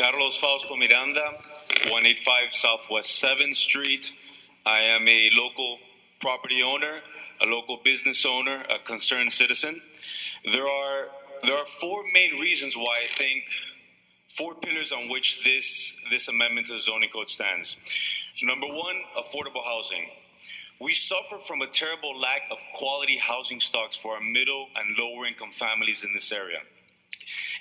Carlos Fausto Miranda, 185 Southwest 7th Street. I am a local property owner, a local business owner, a concerned citizen. There are four main reasons why I think, four pillars on which this amendment to the zoning code stands. Number one, affordable housing. We suffer from a terrible lack of quality housing stocks for our middle and lower income families in this area.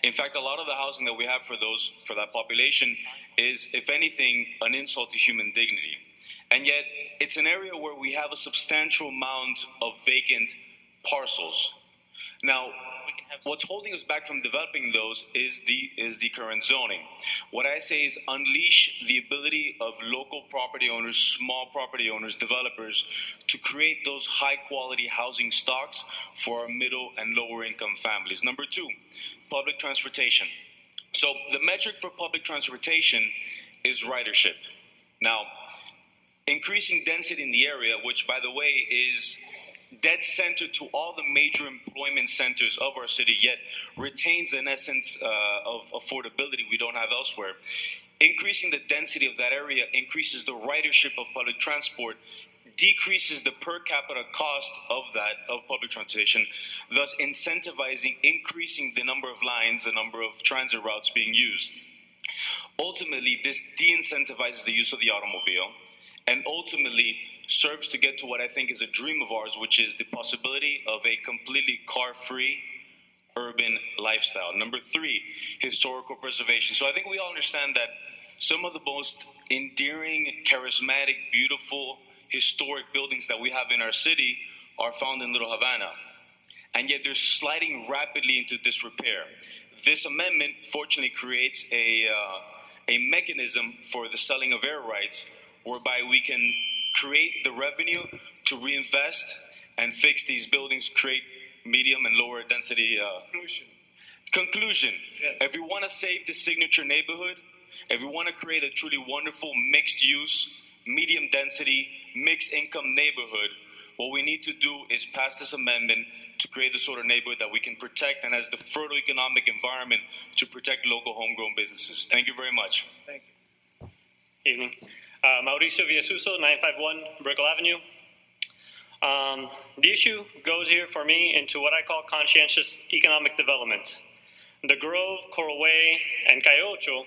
In fact, a lot of the housing that we have for that population is, if anything, an insult to human dignity. And yet, it's an area where we have a substantial amount of vacant parcels. Now, what's holding us back from developing those is the current zoning. What I say is unleash the ability of local property owners, small property owners, developers to create those high quality housing stocks for our middle and lower income families. Number two, public transportation. So the metric for public transportation is ridership. Now, increasing density in the area, which by the way is dead center to all the major employment centers of our city, yet retains an essence of affordability we don't have elsewhere. Increasing the density of that area increases the ridership of public transport, decreases the per capita cost of public transportation, thus incentivizing increasing the number of lines, the number of transit routes being used. Ultimately, this de-incentivizes the use of the automobile, and ultimately serves to get to what I think is a dream of ours, which is the possibility of a completely car-free urban lifestyle. Number three, historical preservation. So I think we all understand that some of the most endearing, charismatic, beautiful, historic buildings that we have in our city are found in Little Havana. And yet they're sliding rapidly into disrepair. This amendment, fortunately, creates a mechanism for the selling of air rights, whereby we can create the revenue to reinvest and fix these buildings, create medium and lower density. Conclusion. Yes. If we want to save the signature neighborhood, if we want to create a truly wonderful mixed use, medium density, mixed income neighborhood, what we need to do is pass this amendment to create the sort of neighborhood that we can protect and has the fertile economic environment to protect local homegrown businesses. Thank you very much. Thank you. Evening. Mauricio Villasuso, 951 Brickell Avenue. The issue goes here for me into what I call conscientious economic development. The Grove, Coral Way, and Cayocho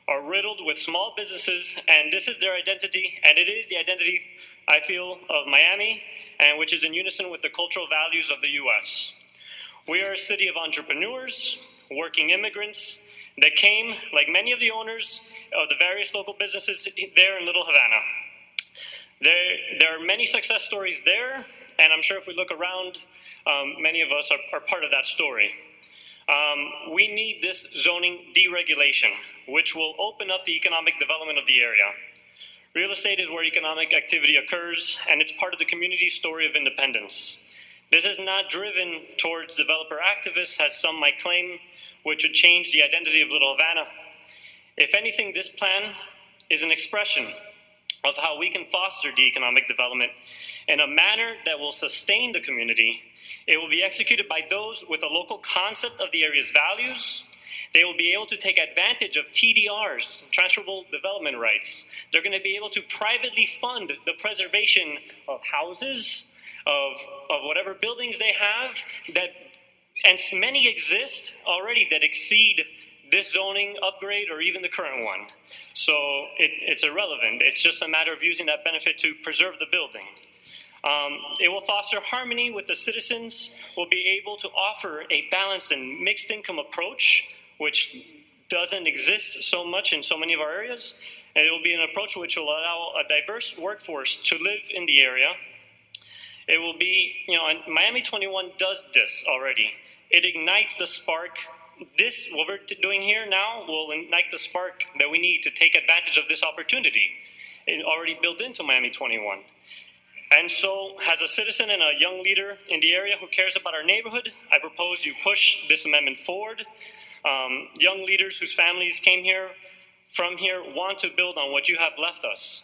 are riddled with small businesses, and this is their identity, and it is the identity, I feel, of Miami, and which is in unison with the cultural values of the U.S. We are a city of entrepreneurs, working immigrants, that came, like many of the owners of the various local businesses there in Little Havana. There are many success stories there, and I'm sure if we look around, many of us are part of that story. We need this zoning deregulation, which will open up the economic development of the area. Real estate is where economic activity occurs, and it's part of the community's story of independence. This is not driven towards developer activists, as some might claim, which would change the identity of Little Havana. If anything, this plan is an expression of how we can foster the economic development in a manner that will sustain the community. It will be executed by those with a local concept of the area's values. They will be able to take advantage of TDRs, transferable development rights. They're going to be able to privately fund the preservation of houses, of whatever buildings they have, and many exist already that exceed this zoning upgrade or even the current one. So it's irrelevant. It's just a matter of using that benefit to preserve the building. It will foster harmony with the citizens. We'll be able to offer a balanced and mixed income approach, which doesn't exist so much in so many of our areas. And it will be an approach which will allow a diverse workforce to live in the area. It will be, and Miami 21 does this already. It ignites the spark. What we're doing here now will ignite the spark that we need to take advantage of this opportunity. It already built into Miami 21. And so, as a citizen and a young leader in the area who cares about our neighborhood, I propose you push this amendment forward. Young leaders whose families came here, from here, want to build on what you have left us.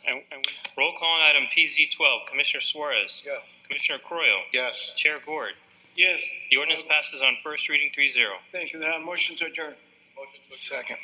Roll call on item PZ12. Commissioner Suarez. Yes. Commissioner Croyo. Yes. Chair Gord. Yes. The ordinance passes on first reading 3-0. Thank you. Motion to adjourn. Motion to adjourn. Second.